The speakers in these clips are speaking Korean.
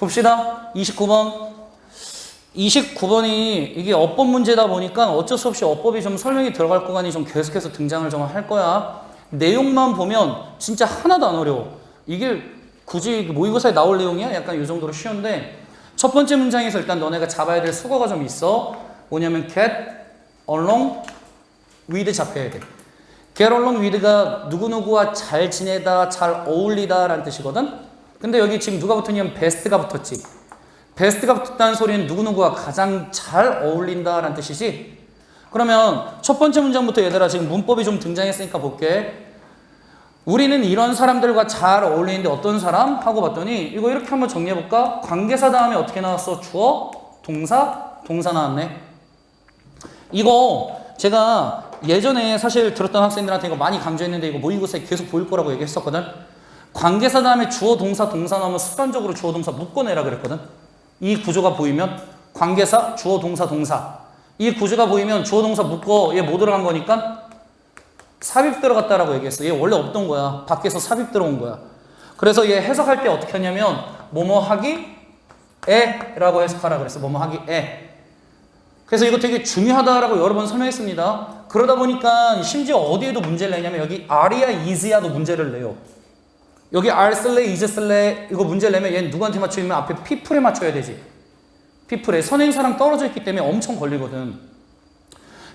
봅시다. 29번. 29번이 이게 어법 문제다 보니까 어쩔 수 없이 어법이 좀 설명이 들어갈 구간이 좀 계속해서 등장을 좀 할 거야. 내용만 보면 진짜 하나도 안 어려워. 이게 굳이 모의고사에 나올 내용이야? 약간 이 정도로 쉬운데 첫 번째 문장에서 일단 너네가 잡아야 될 수거가 좀 있어. 뭐냐면 get along with 잡혀야 돼. get along with가 누구누구와 잘 지내다, 잘 어울리다 라는 뜻이거든. 근데 여기 지금 누가 붙었냐면 best가 붙었지. best가 붙었다는 소리는 누구누구와 가장 잘 어울린다 라는 뜻이지. 그러면 첫 번째 문장부터 얘들아 지금 문법이 좀 등장했으니까 볼게. 우리는 이런 사람들과 잘 어울리는데 어떤 사람? 하고 봤더니 이거 이렇게 한번 정리해볼까? 관계사 다음에 어떻게 나왔어? 주어, 동사, 동사 나왔네. 이거 제가 예전에 사실 들었던 학생들한테 이거 많이 강조했는데 이거 모의고사에 계속 보일 거라고 얘기했었거든. 관계사 다음에 주어, 동사, 동사 나오면 습관적으로 주어, 동사 묶어내라 그랬거든. 이 구조가 보이면 관계사, 주어, 동사, 동사. 이 구조가 보이면 주어, 동사 묶어 얘 뭐 들어간 거니까 삽입 들어갔다라고 얘기했어. 얘 원래 없던 거야. 밖에서 삽입 들어온 거야. 그래서 얘 해석할 때 어떻게 하냐면 뭐뭐 하기 에라고 해석하라 그랬어. 뭐뭐 하기 에. 그래서 이거 되게 중요하다라고 여러 번 설명했습니다. 그러다 보니까 심지어 어디에도 문제를 내냐면 여기 are야 is야도 문제를 내요. 여기 are 쓸래 is 쓸래 이거 문제를 내면 얘는 누구한테 맞추면 앞에 people에 맞춰야 되지. people에 선행사랑 떨어져 있기 때문에 엄청 걸리거든.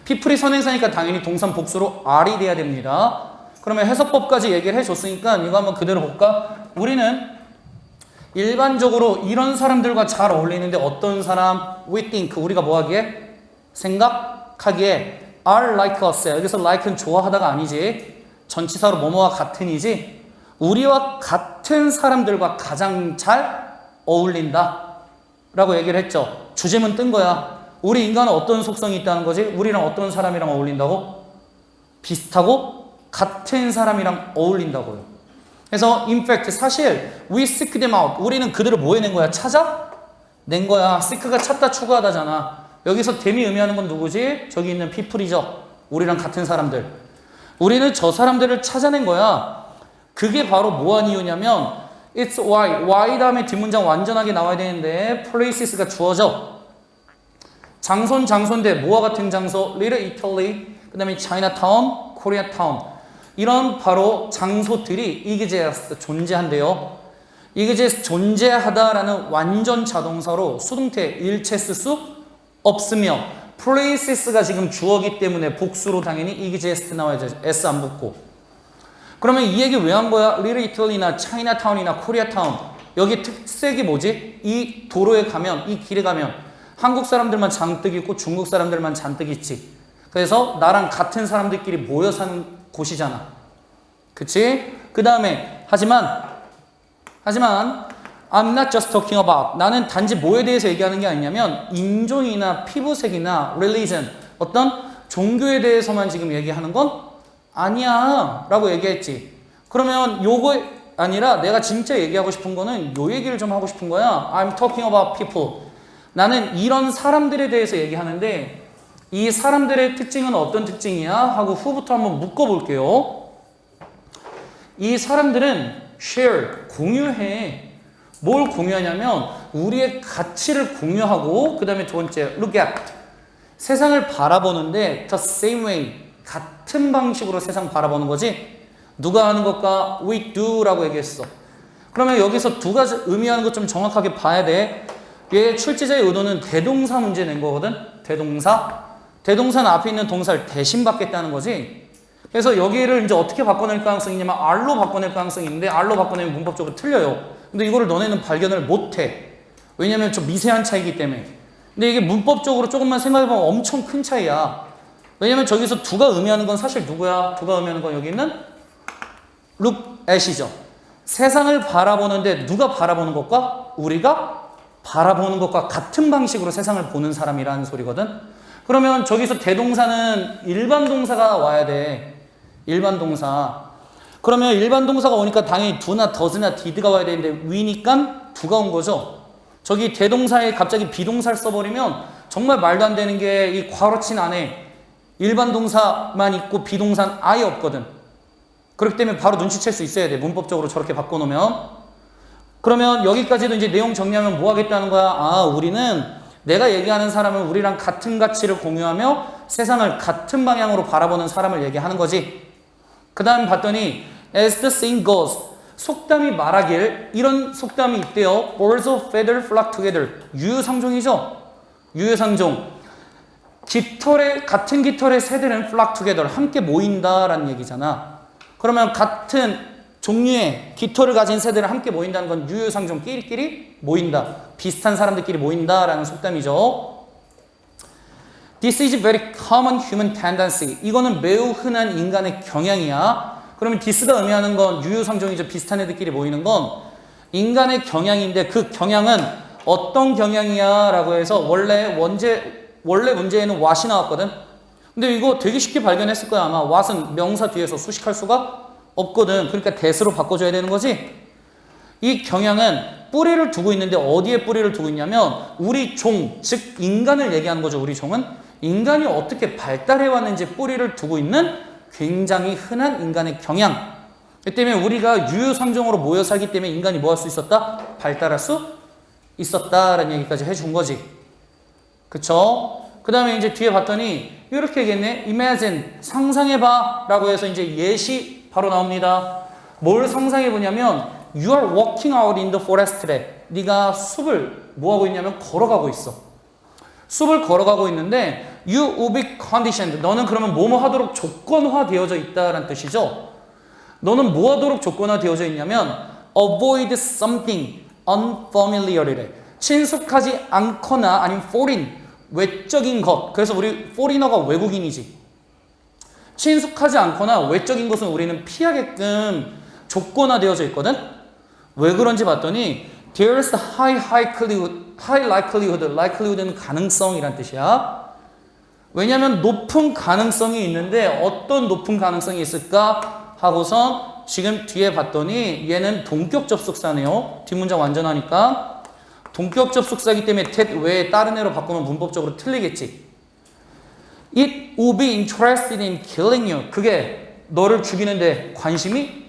people이 선행사니까 당연히 동산 복수로 are이 돼야 됩니다. 그러면 해석법까지 얘기를 해줬으니까 이거 한번 그대로 볼까? 우리는 일반적으로 이런 사람들과 잘 어울리는데 어떤 사람? we think 우리가 뭐 하기에? 생각하기에 are like us. 여기서 like는 좋아하다가 아니지. 전치사로 뭐뭐와 같은이지. 우리와 같은 사람들과 가장 잘 어울린다 라고 얘기를 했죠. 주제문 뜬 거야. 우리 인간은 어떤 속성이 있다는 거지? 우리랑 어떤 사람이랑 어울린다고? 비슷하고 같은 사람이랑 어울린다고요. 그래서 in fact 사실 we seek them out. 우리는 그들을 뭐 해낸 거야? 찾아낸 거야. seek가 찾다 추구하다잖아. 여기서 them이 의미하는 건 누구지? 저기 있는 people이죠. 우리랑 같은 사람들. 우리는 저 사람들을 찾아낸 거야. 그게 바로 뭐한 이유냐면 it's why. why 다음에 뒷문장 완전하게 나와야 되는데 places가 주어져. 장소는 장소인데 뭐와 같은 장소? Little Italy, 그 다음에 Chinatown, Koreatown. 이런 바로 장소들이 exist, 존재한대요. exist, 존재하다라는 완전 자동사로 수동태 일체 쓸 수 없으며 places가 지금 주어기 때문에 복수로 당연히 exist 나와야죠. S 안 붙고. 그러면 이 얘기 왜 한 거야? Little Italy나 Chinatown이나 Koreatown. 여기 특색이 뭐지? 이 도로에 가면, 이 길에 가면 한국 사람들만 잔뜩 있고 중국 사람들만 잔뜩 있지. 그래서 나랑 같은 사람들끼리 모여 사는 곳이잖아. 그치? 그 다음에 하지만 I'm not just talking about 나는 단지 뭐에 대해서 얘기하는 게 아니냐면 인종이나 피부색이나 religion 어떤 종교에 대해서만 지금 얘기하는 건 아니야 라고 얘기했지. 그러면 요거 아니라 내가 진짜 얘기하고 싶은 거는 요 얘기를 좀 하고 싶은 거야. I'm talking about people. 나는 이런 사람들에 대해서 얘기하는데 이 사람들의 특징은 어떤 특징이야? 하고 후부터 한번 묶어볼게요. 이 사람들은 share, 공유해. 뭘 공유하냐면 우리의 가치를 공유하고 그 다음에 두 번째 look at. 세상을 바라보는데 the same way. 같은 방식으로 세상 바라보는 거지. 누가 하는 것과 we do 라고 얘기했어. 그러면 여기서 두 가지 의미하는 것 좀 정확하게 봐야 돼. 얘 출제자의 의도는 대동사 문제 낸 거거든. 대동사. 대동사는 앞에 있는 동사를 대신 받겠다는 거지. 그래서 여기를 이제 어떻게 바꿔낼 가능성이 있냐면 R로 바꿔낼 가능성이 있는데 R로 바꿔내면 문법적으로 틀려요. 근데 이거를 너네는 발견을 못해. 왜냐면 좀 미세한 차이기 때문에. 근데 이게 문법적으로 조금만 생각해보면 엄청 큰 차이야. 왜냐면 저기서 두가 의미하는 건 사실 누구야? 두가 의미하는 건 여기 있는 look at이죠. 세상을 바라보는데 누가 바라보는 것과 우리가 바라보는 것과 같은 방식으로 세상을 보는 사람이라는 소리거든. 그러면 저기서 대동사는 일반 동사가 와야 돼. 일반 동사. 그러면 일반 동사가 오니까 당연히 do나 does나 did가 와야 되는데 we니까 do가 온 거죠. 저기 대동사에 갑자기 비동사를 써버리면 정말 말도 안 되는 게 이 괄호친 안에 일반 동사만 있고 비동사는 아예 없거든. 그렇기 때문에 바로 눈치챌 수 있어야 돼. 문법적으로 저렇게 바꿔놓으면. 그러면 여기까지도 이제 내용 정리하면 뭐 하겠다는 거야? 아, 우리는 내가 얘기하는 사람은 우리랑 같은 가치를 공유하며 세상을 같은 방향으로 바라보는 사람을 얘기하는 거지. 그 다음 봤더니 as the saying goes, 속담이 말하길 이런 속담이 있대요. Birds of feather flock together. 유유상종이죠. 유유상종. 같은 깃털의 새들은 flock together, 함께 모인다라는 얘기잖아. 그러면 같은 종류의 깃털을 가진 새들은 함께 모인다는 건 유유상종, 끼리끼리 모인다. 비슷한 사람들끼리 모인다라는 속담이죠. This is very common human tendency. 이거는 매우 흔한 인간의 경향이야. 그러면 this가 의미하는 건 유유상종이죠. 비슷한 애들끼리 모이는 건 인간의 경향인데 그 경향은 어떤 경향이야? 라고 해서 원래 문제에는 what이 나왔거든. 근데 이거 되게 쉽게 발견했을 거야. 아마 what은 명사 뒤에서 수식할 수가 없거든. 그러니까 that으로 바꿔줘야 되는 거지. 이 경향은 뿌리를 두고 있는데 어디에 뿌리를 두고 있냐면 우리 종, 즉 인간을 얘기하는 거죠. 우리 종은 인간이 어떻게 발달해 왔는지 뿌리를 두고 있는 굉장히 흔한 인간의 경향. 그 때문에 우리가 유유상종으로 모여 살기 때문에 인간이 뭐 할 수 있었다? 발달할 수 있었다라는 얘기까지 해준 거지. 그쵸? 그 다음에 이제 뒤에 봤더니 이렇게 얘기했네. Imagine, 상상해봐 라고 해서 이제 예시 바로 나옵니다. 뭘 상상해 보냐면 You are walking out in the forest래. 네가 숲을 뭐 하고 있냐면 걸어가고 있어. 숲을 걸어가고 있는데 You will be conditioned. 너는 그러면 뭐뭐 하도록 조건화 되어져 있다라는 뜻이죠. 너는 뭐 하도록 조건화 되어져 있냐면 Avoid something unfamiliar이래. 친숙하지 않거나 아니면 foreign, 외적인 것. 그래서 우리 foreigner가 외국인이지. 친숙하지 않거나 외적인 것은 우리는 피하게끔 조건화되어져 있거든. 왜 그런지 봤더니 There's high likelihood. likelihood는 가능성이란 뜻이야. 왜냐하면 높은 가능성이 있는데 어떤 높은 가능성이 있을까 하고선 지금 뒤에 봤더니 얘는 동격 접속사네요. 뒷문장 완전하니까. 동격 접속사이기 때문에 that 외에 다른 애로 바꾸면 문법적으로 틀리겠지. It will be interested in killing you. 그게 너를 죽이는데 관심이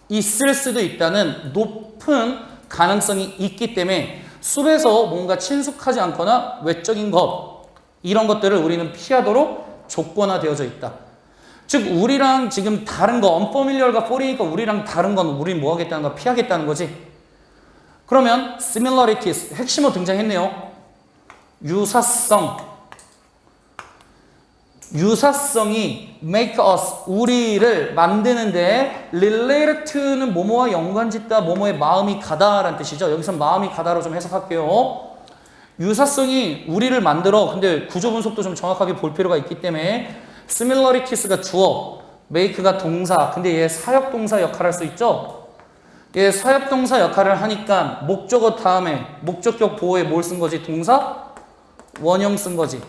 있을 수도 있다는 높은 가능성이 있기 때문에 숲에서 뭔가 친숙하지 않거나 외적인 것 이런 것들을 우리는 피하도록 조건화되어져 있다. 즉 우리랑 지금 다른 거 unfamiliar가 foreign이니까 우리랑 다른 건 우린 뭐 하겠다는 거 피하겠다는 거지. 그러면 similarities 핵심어 등장했네요. 유사성이 make us 우리를 만드는데 relate to는 뭐뭐와 연관짓다 뭐뭐의 마음이 가다라는 뜻이죠. 여기서 마음이 가다로 좀 해석할게요. 유사성이 우리를 만들어. 근데 구조 분석도 좀 정확하게 볼 필요가 있기 때문에 similarities가 주어, make가 동사. 근데 얘 사역동사 역할을 할 수 있죠. 얘 사역동사 역할을 하니까 목적어 다음에 목적격 보호에 뭘 쓴 거지? 동사? 원형 쓴 거지.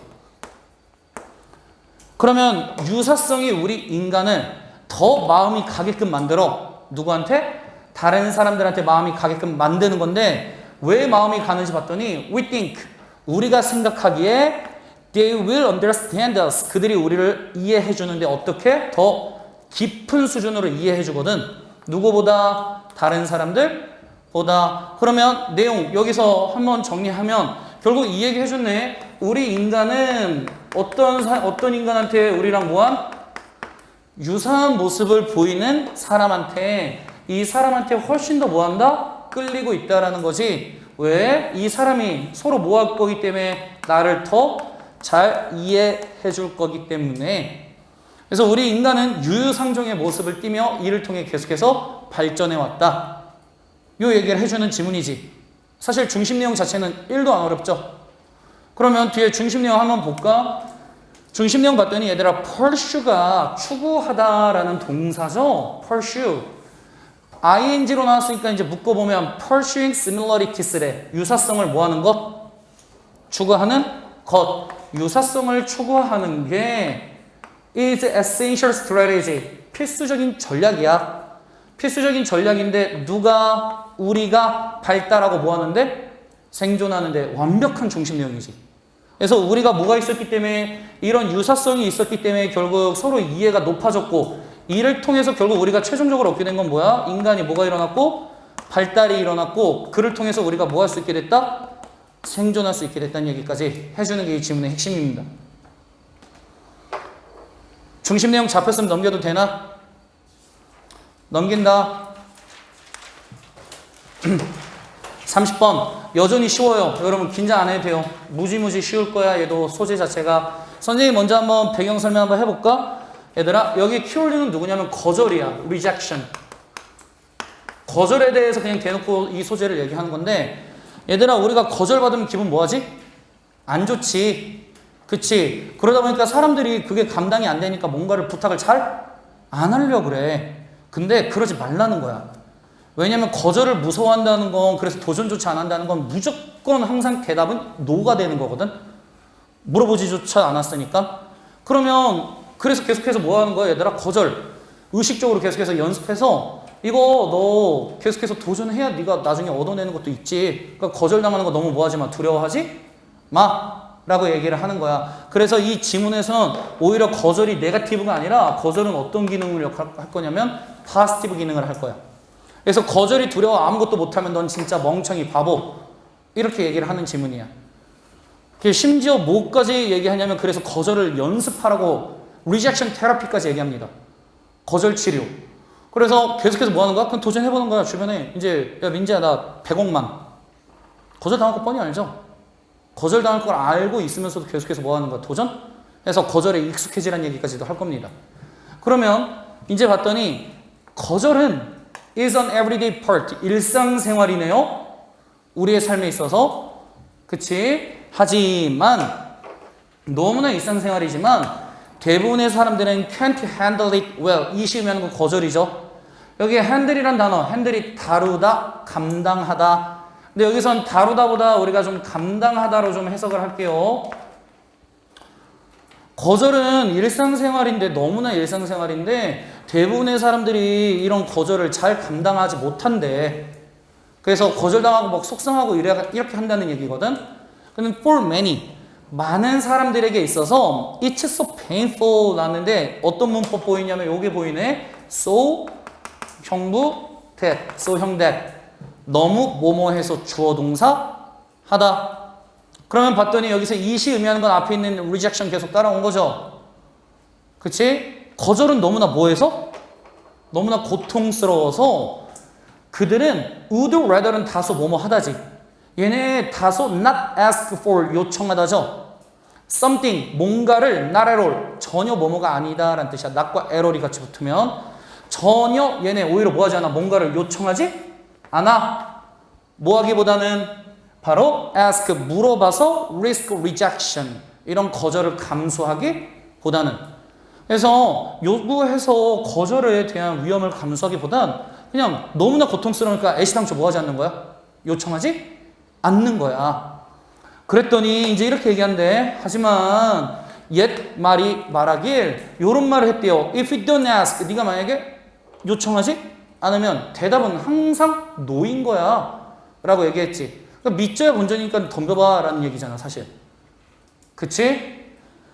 그러면 유사성이 우리 인간을 더 마음이 가게끔 만들어. 누구한테? 다른 사람들한테 마음이 가게끔 만드는 건데 왜 마음이 가는지 봤더니 we think 우리가 생각하기에 they will understand us 그들이 우리를 이해해 주는데 어떻게? 더 깊은 수준으로 이해해 주거든. 누구보다? 다른 사람들보다. 그러면 내용 여기서 한번 정리하면 결국 이 얘기 해줬네. 우리 인간은 어떤 인간한테 우리랑 뭐한? 유사한 모습을 보이는 사람한테 이 사람한테 훨씬 더 뭐한다? 끌리고 있다라는 거지. 왜? 이 사람이 서로 뭐 할 거기 때문에 나를 더 잘 이해해 줄 거기 때문에. 그래서 우리 인간은 유유상종의 모습을 띠며 이를 통해 계속해서 발전해 왔다. 이 얘기를 해주는 지문이지. 사실 중심 내용 자체는 1도 안 어렵죠. 그러면 뒤에 중심 내용 한번 볼까? 중심 내용 봤더니 얘들아 pursue가 추구하다라는 동사죠. pursue. ing로 나왔으니까 이제 묶어보면 pursuing similarieties래. 유사성을 뭐하는 것? 추구하는 것. 유사성을 추구하는 게 is essential strategy. 필수적인 전략이야. 필수적인 전략인데 누가 우리가 발달하고 뭐 하는데? 생존하는데 완벽한 중심 내용이지. 그래서 우리가 뭐가 있었기 때문에 이런 유사성이 있었기 때문에 결국 서로 이해가 높아졌고 이를 통해서 결국 우리가 최종적으로 얻게 된 건 뭐야? 인간이 뭐가 일어났고? 발달이 일어났고 그를 통해서 우리가 뭐 할 수 있게 됐다? 생존할 수 있게 됐다는 얘기까지 해주는 게 이 지문의 핵심입니다. 중심 내용 잡혔으면 넘겨도 되나? 넘긴다. 30번 여전히 쉬워요. 여러분 긴장 안 해도 돼요. 무지무지 쉬울 거야. 얘도 소재 자체가. 선생님 먼저 한번 배경 설명 한번 해볼까? 얘들아 여기 키올리는 누구냐면 거절이야. rejection. 거절에 대해서 그냥 대놓고 이 소재를 얘기하는 건데 얘들아 우리가 거절받으면 기분 뭐하지? 안 좋지. 그치? 그러다 보니까 사람들이 그게 감당이 안 되니까 뭔가를 부탁을 잘 안 하려고 그래. 근데 그러지 말라는 거야. 왜냐면 거절을 무서워한다는 건 그래서 도전조차 안 한다는 건 무조건 항상 대답은 노가 되는 거거든. 물어보지조차 않았으니까. 그러면 그래서 계속해서 뭐 하는 거야 얘들아? 거절. 의식적으로 계속해서 연습해서 이거 너 계속해서 도전해야 네가 나중에 얻어내는 것도 있지. 그러니까 거절당하는 거 너무 뭐하지 마. 두려워하지 마. 라고 얘기를 하는 거야. 그래서 이 지문에서는 오히려 거절이 네거티브가 아니라 거절은 어떤 기능을 할 거냐면 파지티브 기능을 할 거야. 그래서 거절이 두려워 아무것도 못하면 넌 진짜 멍청이 바보 이렇게 얘기를 하는 지문이야. 심지어 뭐까지 얘기하냐면 그래서 거절을 연습하라고 리젝션 테라피까지 얘기합니다. 거절 치료. 그래서 계속해서 뭐 하는 거야? 그럼 도전해보는 거야. 주변에 이제 야 민지야 나 100억만 거절당할 거 뻔히 알죠? 거절당할 걸 알고 있으면서도 계속해서 뭐 하는 거야? 도전? 해서 거절에 익숙해지라는 얘기까지도 할 겁니다. 그러면 이제 봤더니 거절은 is an everyday part. 일상생활이네요. 우리의 삶에 있어서. 그치? 하지만 너무나 일상생활이지만 대부분의 사람들은 can't handle it well. 이 시험하는 건 거절이죠. 여기 handle이란 단어, handle이 다루다, 감당하다. 근데 여기선 다루다보다 우리가 좀 감당하다로 좀 해석을 할게요. 거절은 일상생활인데 너무나 일상생활인데 대부분의 사람들이 이런 거절을 잘 감당하지 못한대. 그래서 거절당하고 막 속상하고 이렇게 한다는 얘기거든. 근데 for many 많은 사람들에게 있어서 it's so painful 라는데 어떤 문법 보이냐면 요게 보이네. so 형부 that so 형 that 너무 뭐뭐해서 주어 동사 하다. 그러면 봤더니 여기서 이시 의미하는 건 앞에 있는 rejection 계속 따라온 거죠. 그치? 거절은 너무나 뭐해서? 너무나 고통스러워서 그들은 would rather는 다소 뭐뭐 하다지. 얘네 다소 not ask for 요청하다죠. something 뭔가를 not at all 전혀 뭐뭐가 아니다 라는 뜻이야. not과 at all이 같이 붙으면 전혀 얘네 오히려 뭐 하지 않아? 뭔가를 요청하지 않아. 뭐 하기보다는 바로 ask 물어봐서 risk rejection 이런 거절을 감수하기보다는 그래서 요구해서 거절에 대한 위험을 감수하기보단 그냥 너무나 고통스러우니까 애시당초 뭐 하지 않는 거야? 요청하지 않는 거야. 그랬더니 이제 이렇게 얘기한대. 하지만 옛 말이 말하길 요런 말을 했대요. If you don't ask 네가 만약에 요청하지 않으면 대답은 항상 노인 거야 라고 얘기했지. 그러니까 믿져야 본전이니까 덤벼봐 라는 얘기잖아 사실. 그치?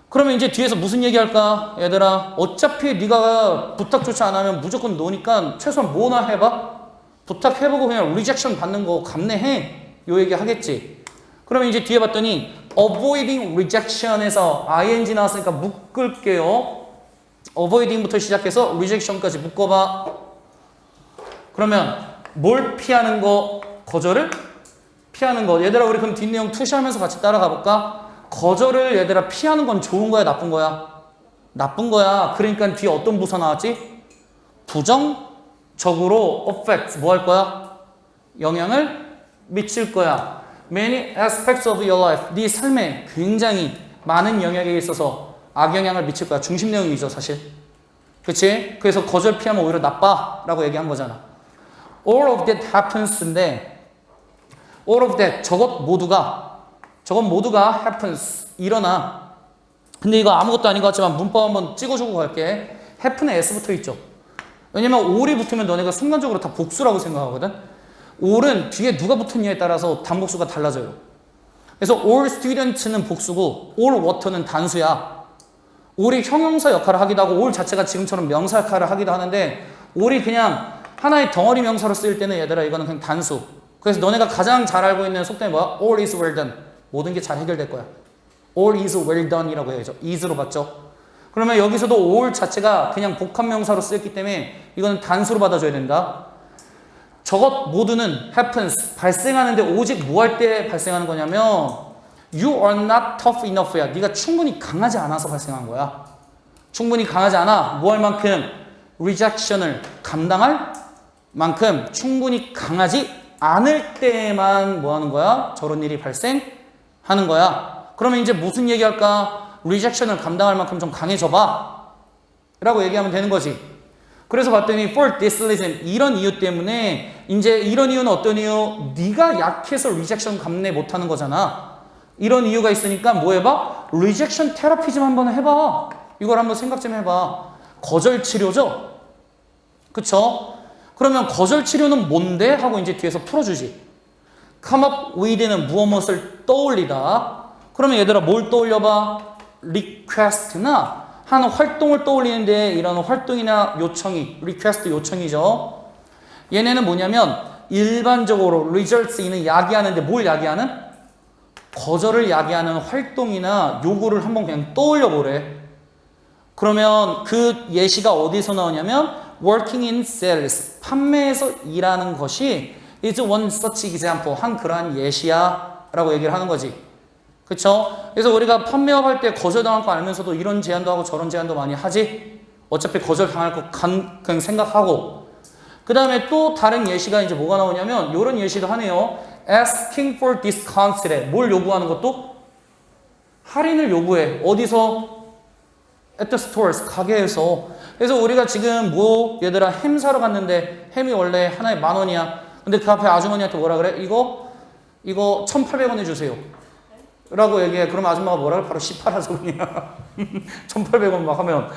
그러면 이제 뒤에서 무슨 얘기할까? 얘들아 어차피 네가 부탁조차 안 하면 무조건 노니까 최소한 뭐나 해봐. 부탁해보고 그냥 리젝션 받는 거 감내해 요 얘기 하겠지. 그러면 이제 뒤에 봤더니 avoiding rejection에서 ing 나왔으니까 묶을게요. avoiding부터 시작해서 rejection까지 묶어봐. 그러면 뭘 피하는 거? 거절을 피하는 거. 얘들아 우리 그럼 뒷내용 투시하면서 같이 따라가 볼까? 거절을 얘들아 피하는 건 좋은 거야 나쁜 거야? 나쁜 거야. 그러니까 뒤에 어떤 부사 나왔지? 부정적으로 affect 뭐 할 거야? 영향을 미칠 거야. Many aspects of your life 네 삶에 굉장히 많은 영역에 있어서 악영향을 미칠 거야. 중심 내용이죠 사실. 그치? 그래서 거절 피하면 오히려 나빠 라고 얘기한 거잖아. All of that happens인데 all of that 저것 모두가 happens 일어나. 근데 이거 아무것도 아닌 것 같지만 문법 한번 찍어주고 갈게. happen에 s 붙어 있죠. 왜냐면 all이 붙으면 너네가 순간적으로 다 복수라고 생각하거든. all은 뒤에 누가 붙었냐에 따라서 단복수가 달라져요. 그래서 all students는 복수고 all water는 단수야. all이 형용사 역할을 하기도 하고 all 자체가 지금처럼 명사 역할을 하기도 하는데 all이 그냥 하나의 덩어리 명사로 쓰일 때는 얘들아 이거는 그냥 단수. 그래서 너네가 가장 잘 알고 있는 속담이 뭐야? All is well done. 모든 게 잘 해결될 거야. All is well done이라고 해야죠. is로 봤죠. 그러면 여기서도 all 자체가 그냥 복합 명사로 쓰였기 때문에 이거는 단수로 받아줘야 된다. 저것 모두는 happens, 발생하는데 오직 뭐 할 때 발생하는 거냐면 you are not tough enough야. 네가 충분히 강하지 않아서 발생한 거야. 충분히 강하지 않아. 뭐 할 만큼? rejection을 감당할 만큼 충분히 강하지 않을 때만 뭐 하는 거야? 저런 일이 발생하는 거야. 그러면 이제 무슨 얘기할까? rejection을 감당할 만큼 좀 강해져 봐 라고 얘기하면 되는 거지. 그래서 봤더니 for this reason, 이런 이유 때문에 이제 이런 이유는 어떤 이유? 네가 약해서 rejection 감내 못하는 거잖아. 이런 이유가 있으니까 뭐 해봐? rejection 테라피 좀 한번 해봐. 이걸 한번 생각 좀 해봐. 거절 치료죠? 그쵸? 그러면 거절 치료는 뭔데? 하고 이제 뒤에서 풀어주지. come up with는 무엇을 떠올리다. 그러면 얘들아 뭘 떠올려봐? request나 한 활동을 떠올리는데 이런 활동이나 요청이 request 요청이죠. 얘네는 뭐냐면 일반적으로 results는 야기하는데 뭘 야기하는? 거절을 야기하는 활동이나 요구를 한번 그냥 떠올려 보래. 그러면 그 예시가 어디서 나오냐면 working in sales, 판매에서 일하는 것이 is one such example, 한 그러한 예시야 라고 얘기를 하는 거지. 그쵸? 그래서 우리가 판매업 할 때 거절당할 거 알면서도 이런 제안도 하고 저런 제안도 많이 하지? 어차피 거절당할 거 그냥 생각하고. 그 다음에 또 다른 예시가 이제 뭐가 나오냐면 이런 예시도 하네요. asking for discounts래. 뭘 요구하는 것도? 할인을 요구해. 어디서? at the stores, 가게에서. 그래서 우리가 지금 뭐 얘들아 햄 사러 갔는데 햄이 원래 하나에 10,000원이야. 근데 그 앞에 아주머니한테 뭐라 그래? 이거 1,800원 해주세요 라고 얘기해. 그럼 아줌마가 뭐라 그래? 바로 18하죠 그냥. 1,800원 막 하면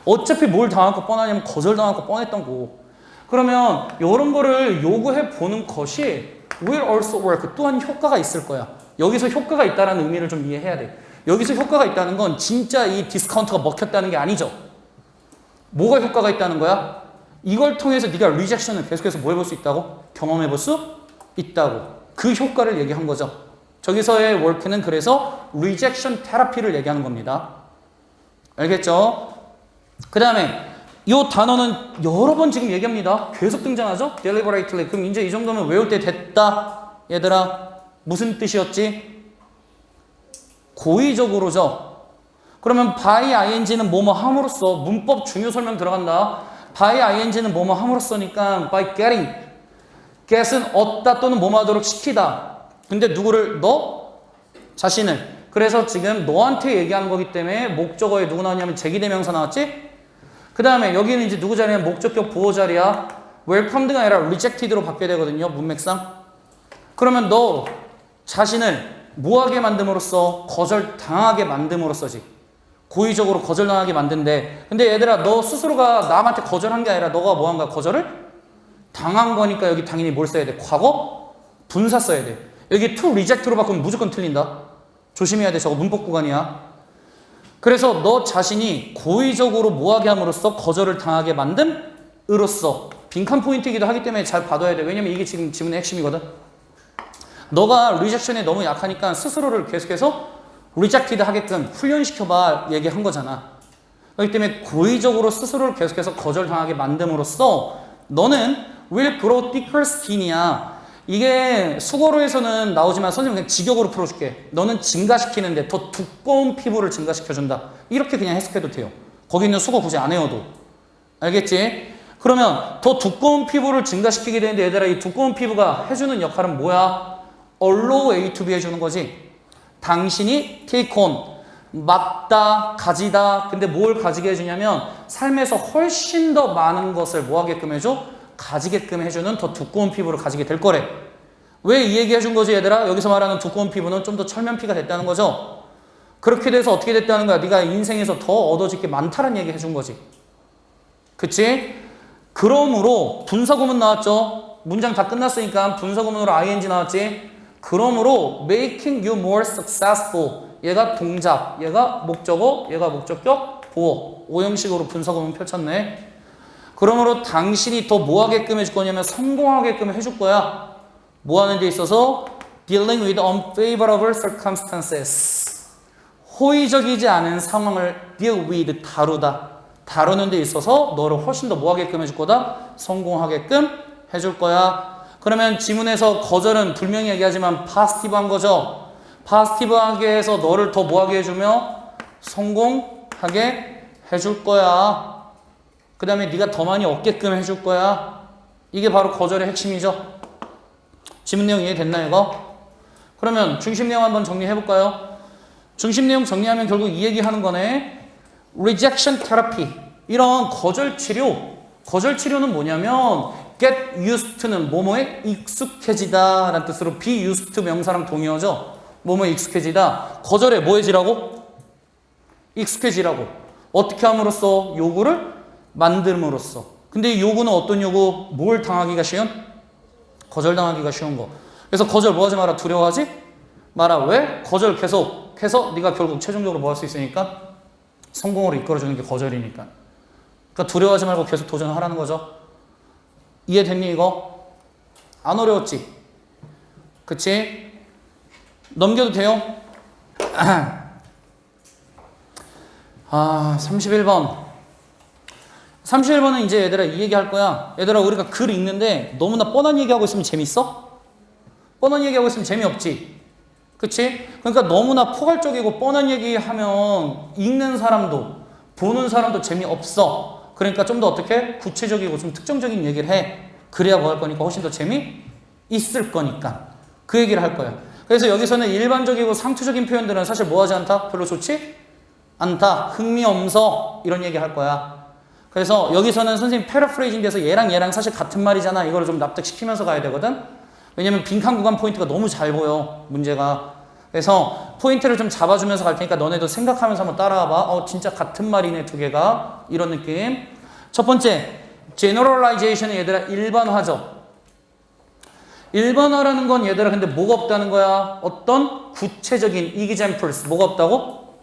어차피 뭘 당할 거 뻔하냐면 거절당할 거 뻔했던 거. 그러면 이런 거를 요구해 보는 것이 will also work, 또한 효과가 있을 거야. 여기서 효과가 있다는 의미를 좀 이해해야 돼. 여기서 효과가 있다는 건 진짜 이 디스카운트가 먹혔다는 게 아니죠. 뭐가 효과가 있다는 거야? 이걸 통해서 네가 리젝션을 계속해서 뭐 해볼 수 있다고? 경험해 볼 수 있다고. 그 효과를 얘기한 거죠. 저기서의 work는 그래서 rejection 테라피를 얘기하는 겁니다. 알겠죠? 그 다음에 이 단어는 여러 번 지금 얘기합니다. 계속 등장하죠? deliberately. 그럼 이제 이 정도면 외울 때 됐다. 얘들아 무슨 뜻이었지? 고의적으로죠. 그러면 by ing는 뭐뭐 함으로써, 문법 중요 설명 들어간다. by ing는 뭐뭐 함으로써니까 by get은 얻다 또는 뭐뭐 하도록 시키다. 근데 누구를? 너 자신을. 그래서 지금 너한테 얘기하는 거기 때문에 목적어에 누구 나왔냐면 제기대명사 나왔지? 그 다음에 여기는 이제 누구 자리냐? 목적격 보호 자리야. welcomed가 아니라 rejected로 바뀌어야 되거든요. 문맥상. 그러면 너 자신을 뭐하게 만듦으로써? 거절당하게 만듦으로써지. 고의적으로 거절당하게 만든데, 근데 얘들아 너 스스로가 남한테 거절한 게 아니라 너가 뭐한 거야? 거절을 당한 거니까 여기 당연히 뭘 써야 돼? 과거 분사 써야 돼. 여기 to reject로 바꾸면 무조건 틀린다. 조심해야 돼. 저거 문법 구간이야. 그래서 너 자신이 고의적으로 뭐하게 함으로써? 거절을 당하게 만듦으로써. 빈칸 포인트이기도 하기 때문에 잘 봐둬야 돼. 왜냐면 이게 지금 지문의 핵심이거든. 너가 리젝션에 너무 약하니까 스스로를 계속해서 rejected 하게끔 훈련시켜봐 얘기한 거잖아. 그렇기 때문에 고의적으로 스스로를 계속해서 거절당하게 만듦으로써 너는 will grow thicker skin이야. 이게 수거로에서는 나오지만 선생님 그냥 직역으로 풀어줄게. 너는 증가시키는데 더 두꺼운 피부를 증가시켜준다. 이렇게 그냥 해석해도 돼요. 거기 있는 수거 굳이 안 해워도. 알겠지? 그러면 더 두꺼운 피부를 증가시키게 되는데 얘들아 이 두꺼운 피부가 해주는 역할은 뭐야? allow A to B 해주는 거지. 당신이 take on, 맡다, 가지다. 근데 뭘 가지게 해주냐면 삶에서 훨씬 더 많은 것을 뭐 하게끔 해줘? 가지게끔 해주는 더 두꺼운 피부를 가지게 될 거래. 왜 이 얘기 해준 거지 얘들아? 여기서 말하는 두꺼운 피부는 좀 더 철면피가 됐다는 거죠. 그렇게 돼서 어떻게 됐다는 거야? 네가 인생에서 더 얻어질 게 많다는 얘기 해준 거지. 그치? 그러므로 분사구문 나왔죠? 문장 다 끝났으니까 분사구문으로 ing 나왔지? 그러므로 making you more successful. 얘가 동작, 얘가 목적어, 얘가 목적격, 보어. 오형식으로 분사구문 펼쳤네. 그러므로 당신이 더 뭐 하게끔 해줄 거냐면 성공하게끔 해줄 거야. 뭐 하는 데 있어서 dealing with unfavorable circumstances. 호의적이지 않은 상황을 deal with, 다루는 데 있어서 너를 훨씬 더 뭐 하게끔 해줄 거다? 성공하게끔 해줄 거야. 그러면 지문에서 거절은 분명히 얘기하지만 파스티브한 거죠. 파스티브하게 해서 너를 더 뭐 하게 해주며 성공하게 해줄 거야. 그 다음에 네가 더 많이 얻게끔 해줄 거야. 이게 바로 거절의 핵심이죠. 지문 내용 이해됐나 이거? 그러면 중심 내용 한번 정리해볼까요? 중심 내용 정리하면 결국 이 얘기하는 거네. rejection therapy. 이런 거절 치료는 뭐냐면 get used to는 뭐뭐에 익숙해지다 라는 뜻으로 be used to 명사랑 동의어죠. 뭐뭐에 익숙해지다. 거절에 뭐 해지라고? 익숙해지라고. 어떻게 함으로써? 요구를 만듦으로써. 근데 이 요구는 어떤 요구? 뭘 당하기가 쉬운? 거절당하기가 쉬운 거. 그래서 거절 뭐 하지 마라? 두려워하지 마라. 왜? 거절 계속해서 네가 결국 최종적으로 뭐 할 수 있으니까? 성공으로 이끌어주는 게 거절이니까. 그러니까 두려워하지 말고 계속 도전하라는 거죠. 이해됐니 이거? 안 어려웠지? 그치? 넘겨도 돼요? 31번. 31번은 이제 얘들아 이 얘기 할 거야. 얘들아 우리가 글 읽는데 너무나 뻔한 얘기하고 있으면 재밌어? 뻔한 얘기하고 있으면 재미없지? 그치? 그러니까 너무나 포괄적이고 뻔한 얘기하면 읽는 사람도 보는 사람도 재미없어. 그러니까 좀 더 어떻게? 구체적이고 좀 특정적인 얘기를 해. 그래야 뭐 할 거니까 훨씬 더 재미있을 거니까. 그 얘기를 할 거야. 그래서 여기서는 일반적이고 상투적인 표현들은 사실 뭐 하지 않다? 별로 좋지 않다. 흥미없어. 이런 얘기 할 거야. 그래서 여기서는 선생님 패러프레이징 돼서 얘랑 사실 같은 말이잖아. 이거를 좀 납득시키면서 가야 되거든. 왜냐면 빈칸 구간 포인트가 너무 잘 보여. 문제가. 그래서 포인트를 좀 잡아주면서 갈 테니까 너네도 생각하면서 한번 따라와봐. 진짜 같은 말이네 두 개가. 이런 느낌. 첫 번째 generalization은 얘들아 일반화죠. 일반화라는 건 얘들아 근데 뭐가 없다는 거야? 어떤 구체적인 examples 뭐가 없다고?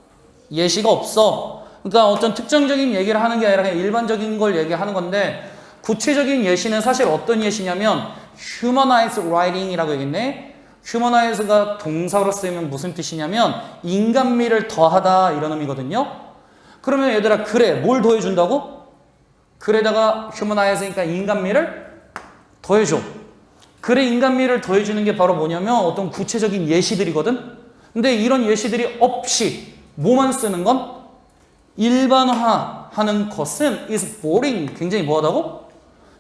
예시가 없어. 그러니까 어떤 특정적인 얘기를 하는 게 아니라 그냥 일반적인 걸 얘기하는 건데 구체적인 예시는 사실 어떤 예시냐면 humanize writing이라고 얘기했네. humanize가 동사로 쓰이면 무슨 뜻이냐면 인간미를 더하다 이런 의미거든요. 그러면 얘들아 글에 뭘 더해준다고? 글에다가 humanize니까 인간미를 더해줘. 글에 인간미를 더해주는 게 바로 뭐냐면 어떤 구체적인 예시들이거든. 근데 이런 예시들이 없이 뭐만 쓰는 건? 일반화하는 것은 is boring. 굉장히 뭐하다고?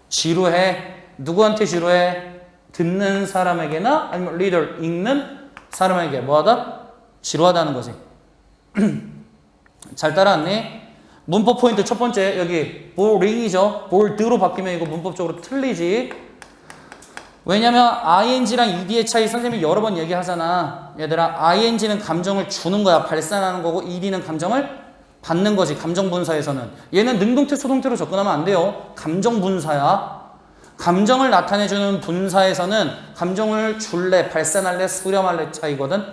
지루해. 누구한테 지루해? 듣는 사람에게나 아니면 reader, 읽는 사람에게 뭐하다? 지루하다는 거지. 잘 따라왔니? 문법 포인트 첫 번째 여기 boring이죠. bored로 바뀌면 이거 문법적으로 틀리지. 왜냐면 ing랑 ed의 차이 선생님이 여러 번 얘기하잖아. 얘들아 ing는 감정을 주는 거야. 발산하는 거고 ed는 감정을 받는 거지. 감정 분사에서는. 얘는 능동태 수동태로 접근하면 안 돼요. 감정 분사야. 감정을 나타내주는 분사에서는 감정을 줄래, 발산할래, 수렴할래 차이거든.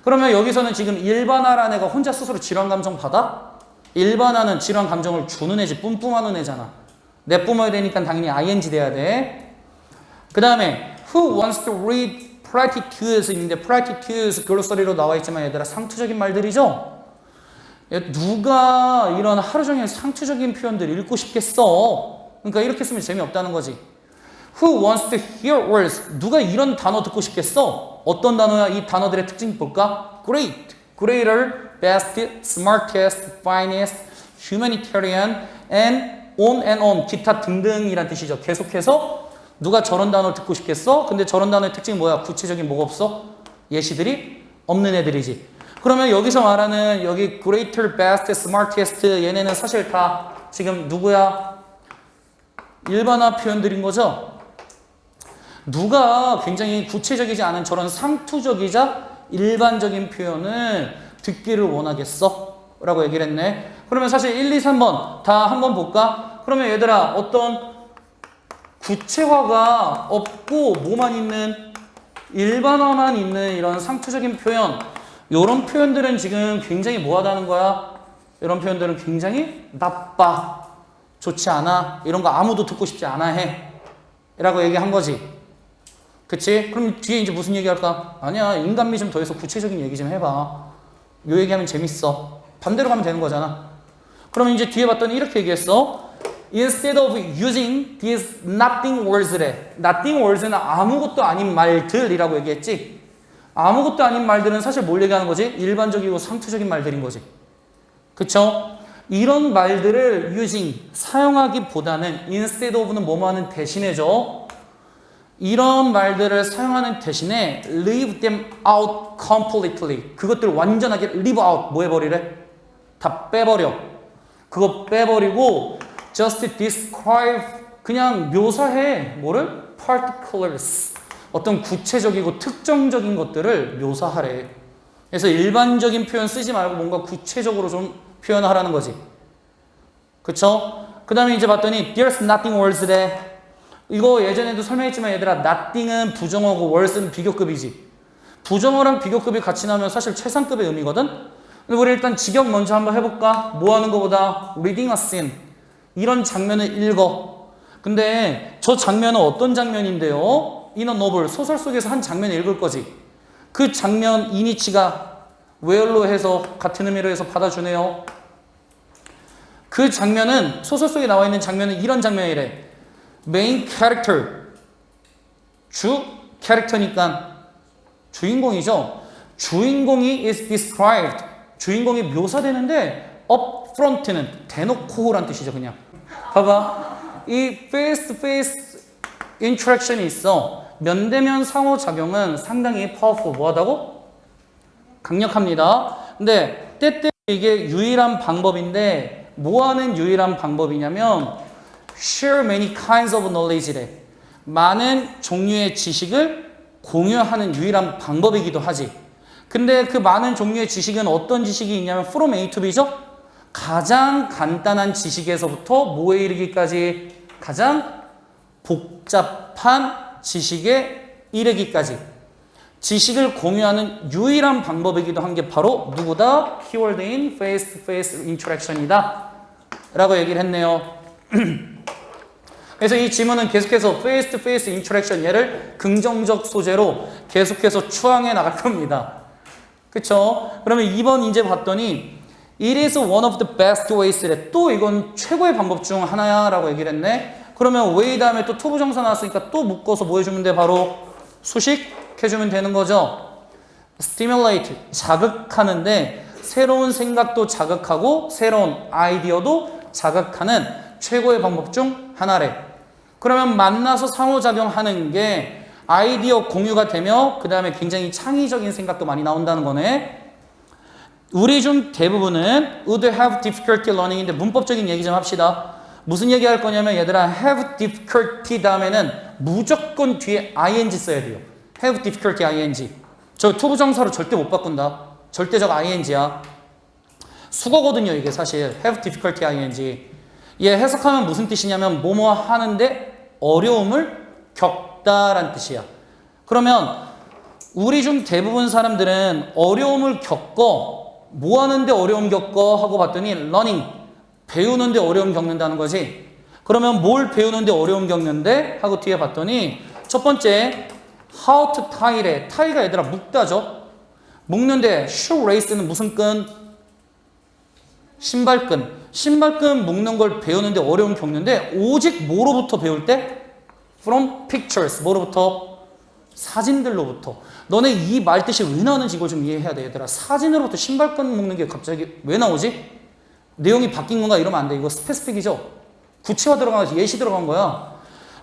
그러면 여기서는 지금 일반화라는 애가 혼자 스스로 질환 감정 받아? 일반화는 질환 감정을 주는 애지 뿜뿜하는 애잖아. 내뿜어야 되니까 당연히 ing 돼야 돼. 그 다음에 who wants to read platitudes 있는데 platitudes 글로서리로 나와 있지만 얘들아 상투적인 말들이죠. 누가 이런 하루 종일 상투적인 표현들 읽고 싶겠어. 그러니까 이렇게 쓰면 재미없다는 거지. Who wants to hear words? 누가 이런 단어 듣고 싶겠어? 어떤 단어야? 이 단어들의 특징 볼까? Great, greater, best, smartest, finest, humanitarian, and on 기타 등등이란 뜻이죠. 계속해서 누가 저런 단어를 듣고 싶겠어? 근데 저런 단어의 특징이 뭐야? 구체적인 뭐가 없어? 예시들이 없는 애들이지. 그러면 여기서 말하는 여기 greater, best, smartest 얘네는 사실 다 지금 누구야? 일반화 표현들인 거죠. 누가 굉장히 구체적이지 않은 저런 상투적이자 일반적인 표현을 듣기를 원하겠어? 라고 얘기를 했네. 그러면 사실 1, 2, 3번 다 한번 볼까? 그러면 얘들아 어떤 구체화가 없고 뭐만 있는 일반화만 있는 이런 상투적인 표현 이런 표현들은 지금 굉장히 뭐하다는 거야? 이런 표현들은 굉장히 나빠. 좋지 않아. 이런 거 아무도 듣고 싶지 않아 해. 라고 얘기한 거지. 그치? 그럼 뒤에 이제 무슨 얘기 할까? 아니야. 인간미 좀 더해서 구체적인 얘기 좀 해봐. 요 얘기하면 재밌어. 반대로 가면 되는 거잖아. 그러면 이제 뒤에 봤더니 이렇게 얘기했어. Instead of using these nothing words래. nothing words는 아무것도 아닌 말들이라고 얘기했지. 아무것도 아닌 말들은 사실 뭘 얘기하는 거지? 일반적이고 상투적인 말들인 거지. 그쵸? 이런 말들을 using, 사용하기보다는 instead of는 뭐뭐 하는 대신해죠. 이런 말들을 사용하는 대신에 leave them out completely. 그것들 완전하게 leave out, 뭐 해버리래? 다 빼버려. 그거 빼버리고 just describe, 그냥 묘사해. 뭐를? particulars. 어떤 구체적이고 특정적인 것들을 묘사하래. 그래서 일반적인 표현 쓰지 말고 뭔가 구체적으로 좀 표현하라는 거지. 그쵸? 그 다음에 이제 봤더니 there's nothing words래. 이거 예전에도 설명했지만 얘들아, nothing은 부정어고 words는 비교급이지. 부정어랑 비교급이 같이 나오면 사실 최상급의 의미거든? 근데 우리 일단 직역 먼저 한번 해볼까? 뭐 하는 거보다 reading a scene. 이런 장면을 읽어. 근데 저 장면은 어떤 장면인데요? in a novel, 소설 속에서 한 장면을 읽을 거지. 그 장면 이니치가 where로 해서 같은 의미로 해서 받아주네요. 그 장면은, 소설 속에 나와 있는 장면은 이런 장면이래. 메인 캐릭터, 주 캐릭터니까 주인공이죠. 주인공이 is described, 주인공이 묘사되는데 up front는 대놓고란 뜻이죠. 그냥 봐봐, 이 face to face interaction이 있어. 면대면 상호작용은 상당히 powerful, 뭐하다고? 강력합니다. 근데 때때로 이게 유일한 방법인데 뭐하는 유일한 방법이냐면 share many kinds of knowledge래. 많은 종류의 지식을 공유하는 유일한 방법이기도 하지. 근데 그 많은 종류의 지식은 어떤 지식이 있냐면 from A to B죠? 가장 간단한 지식에서부터 뭐에 이르기까지? 가장 복잡한 지식에 이르기까지. 지식을 공유하는 유일한 방법이기도 한 게 바로 누구다? 키워드인 face-to-face interaction이다 라고 얘기를 했네요. 그래서 이 지문은 계속해서 face-to-face interaction, 얘를 긍정적 소재로 계속해서 추앙해 나갈 겁니다. 그쵸? 그러면 2번 이제 봤더니 It is one of the best ways래. 또 이건 최고의 방법 중 하나야 라고 얘기를 했네. 그러면 way 다음에 또 to 부정사 나왔으니까 또 묶어서 뭐 해주면 돼? 바로 수식해주면 되는 거죠. stimulate, 자극하는데 새로운 생각도 자극하고 새로운 아이디어도 자극하는 최고의 방법 중 하나래. 그러면 만나서 상호작용하는 게 아이디어 공유가 되며 그 다음에 굉장히 창의적인 생각도 많이 나온다는 거네. 우리 중 대부분은 would have difficulty learning인데 문법적인 얘기 좀 합시다. 무슨 얘기 할 거냐면 얘들아, have difficulty 다음에는 무조건 뒤에 ing 써야 돼요. have difficulty ing. 저 투부정사로 절대 못 바꾼다. 절대적 ing야. 수거거든요 이게 사실. have difficulty ing. 얘 해석하면 무슨 뜻이냐면 뭐뭐 하는데 어려움을 겪다란 뜻이야. 그러면 우리 중 대부분 사람들은 어려움을 겪어. 뭐 하는데 어려움 겪어 하고 봤더니 learning, 배우는데 어려움 겪는다는 거지. 그러면 뭘 배우는데 어려움 겪는데 하고 뒤에 봤더니 첫 번째 how to tie래. tie가 얘들아 묶다죠. 묶는데 shoelace는 무슨 끈? 신발끈. 신발끈 묶는 걸 배우는데 어려움 겪는데 오직 뭐로부터 배울 때? From pictures. 뭐로부터? 사진들로부터. 너네 이 말 뜻이 왜 나오는지 이걸 좀 이해해야 돼 얘들아. 사진으로부터 신발끈 묶는 게 갑자기 왜 나오지? 내용이 바뀐 건가 이러면 안 돼. 이거 스페시픽이죠. 구체화 들어가서 예시 들어간 거야.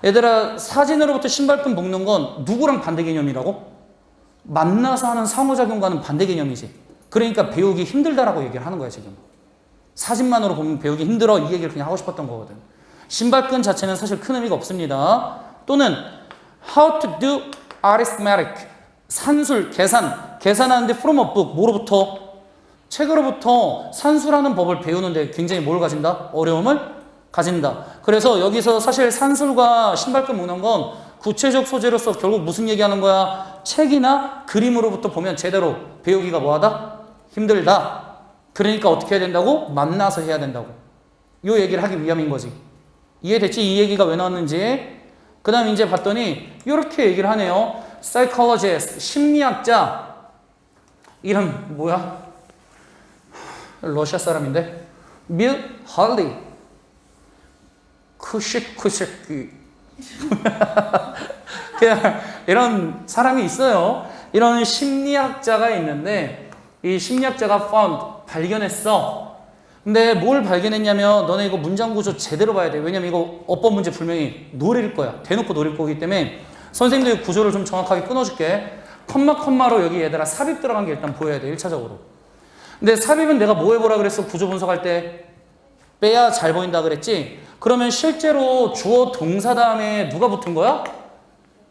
얘들아, 사진으로부터 신발끈 묶는 건 누구랑 반대 개념이라고? 만나서 하는 상호작용과는 반대 개념이지. 그러니까 배우기 힘들다라고 얘기를 하는 거야 지금. 사진만으로 보면 배우기 힘들어 이 얘기를 그냥 하고 싶었던 거거든. 신발끈 자체는 사실 큰 의미가 없습니다. 또는 how to do arithmetic, 산술, 계산하는데 from a book, 뭐로부터? 책으로부터 산술하는 법을 배우는데 굉장히 뭘 가진다? 어려움을 가진다. 그래서 여기서 사실 산술과 신발끈 묶는 건 구체적 소재로서 결국 무슨 얘기하는 거야? 책이나 그림으로부터 보면 제대로 배우기가 뭐하다? 힘들다. 그러니까 어떻게 해야 된다고? 만나서 해야 된다고. 이 얘기를 하기 위함인 거지. 이해됐지? 이 얘기가 왜 나왔는지. 그 다음 이제 봤더니 이렇게 얘기를 하네요. psychologist, 심리학자. 이름 뭐야? 러시아 사람인데. 밀 할리. 쿠시쿠시키. 그냥 이런 사람이 있어요. 이런 심리학자가 있는데 이 심리학자가 found, 발견했어. 근데 뭘 발견했냐면 너네 이거 문장 구조 제대로 봐야 돼. 왜냐면 이거 어법 문제 분명히 노릴 거야. 대놓고 노릴 거기 때문에 선생님들이 구조를 좀 정확하게 끊어줄게. 컴마로 여기 얘들아 삽입 들어간 게 일단 보여야 돼. 1차적으로. 근데 삽입은 내가 뭐 해보라 그랬어? 구조 분석할 때 빼야 잘 보인다 그랬지? 그러면 실제로 주어 동사 다음에 누가 붙은 거야?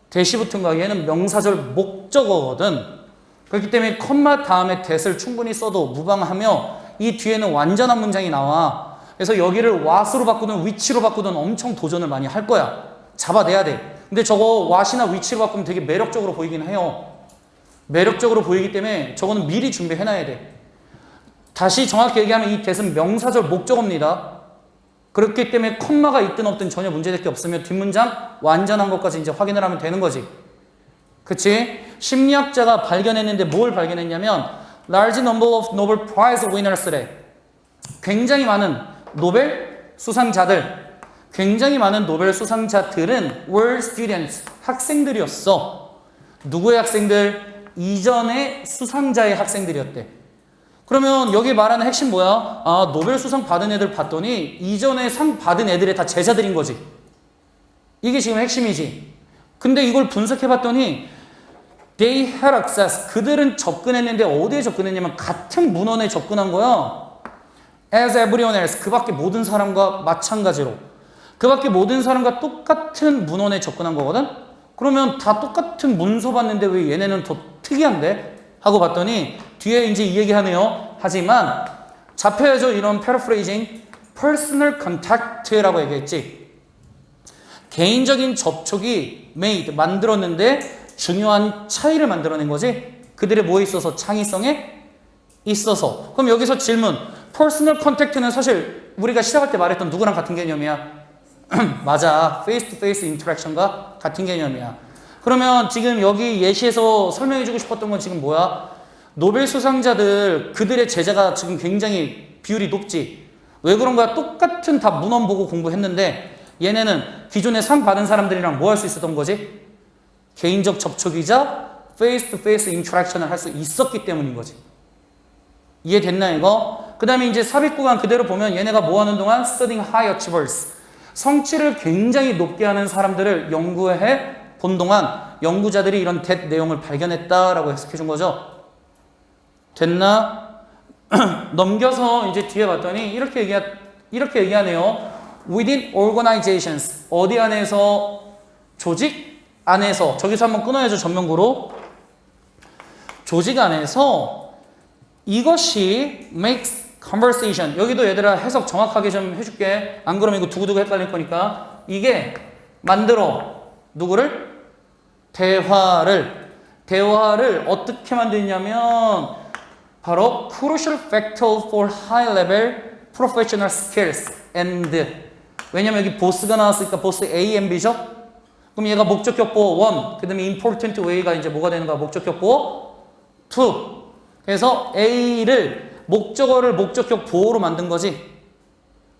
대시 붙은 거야. 얘는 명사절 목적어거든. 그렇기 때문에 컴마 다음에 that을 충분히 써도 무방하며 이 뒤에는 완전한 문장이 나와. 그래서 여기를 what으로 바꾸든 which로 바꾸든 엄청 도전을 많이 할 거야. 잡아내야 돼. 근데 저거 what이나 which로 바꾸면 되게 매력적으로 보이긴 해요. 매력적으로 보이기 때문에 저거는 미리 준비해놔야 돼. 다시 정확히 얘기하면 이 that은 명사절 목적어입니다. 그렇기 때문에 컴마가 있든 없든 전혀 문제될 게 없으며 뒷문장 완전한 것까지 이제 확인을 하면 되는 거지. 그치? 심리학자가 발견했는데 뭘 발견했냐면 large number of Nobel Prize winners래. 굉장히 많은 노벨 수상자들, 굉장히 많은 노벨 수상자들은 were students, 학생들이었어. 누구의 학생들? 이전의 수상자의 학생들이었대. 그러면 여기 말하는 핵심 뭐야? 아, 노벨 수상 받은 애들 봤더니 이전에 상 받은 애들의 다 제자들인 거지. 이게 지금 핵심이지. 근데 이걸 분석해 봤더니 they had access. 그들은 접근했는데 어디에 접근했냐면 같은 문헌에 접근한 거야. as everyone else. 그 밖에 모든 사람과 마찬가지로. 그 밖에 모든 사람과 똑같은 문헌에 접근한 거거든? 그러면 다 똑같은 문서 봤는데 왜 얘네는 더 특이한데? 하고 봤더니 뒤에 이제 이 얘기 하네요. 하지만 잡혀야죠. 이런 paraphrasing. personal contact라고 얘기했지. 개인적인 접촉이 made, 만들었는데 중요한 차이를 만들어낸 거지. 그들의 뭐에 있어서? 창의성에 있어서. 그럼 여기서 질문. personal contact는 사실 우리가 시작할 때 말했던 누구랑 같은 개념이야? 맞아. face to face interaction과 같은 개념이야. 그러면 지금 여기 예시에서 설명해주고 싶었던 건 지금 뭐야? 노벨 수상자들 그들의 제자가 지금 굉장히 비율이 높지. 왜 그런 거야? 똑같은 다 문헌 보고 공부했는데 얘네는 기존에 상 받은 사람들이랑 뭐 할 수 있었던 거지? 개인적 접촉이자 face to face interaction을 할 수 있었기 때문인 거지. 이해됐나 이거? 그 다음에 이제 삽입 구간 그대로 보면 얘네가 뭐 하는 동안 studying high achievers. 성취를 굉장히 높게 하는 사람들을 연구해 본 동안 연구자들이 이런 that 내용을 발견했다라고 해석해 준 거죠. 됐나? 넘겨서 이제 뒤에 봤더니 이렇게 얘기하네요. Within organizations. 어디 안에서? 조직 안에서. 저기서 한번 끊어야죠. 전면구로. 조직 안에서 이것이 makes conversation. 여기도 얘들아 해석 정확하게 좀 해줄게. 안 그러면 이거 두고두고 헷갈릴 거니까. 이게 만들어. 누구를? 대화를 어떻게 만드냐면 바로 crucial factor for high level professional skills and 왜냐면 여기 보스가 나왔으니까 보스 A, M, B죠? 그럼 얘가 목적격보 1, 그 다음에 important way가 이제 뭐가 되는 거야? 목적격보 2. 그래서 A를 목적어를 목적격 보호로 만든 거지.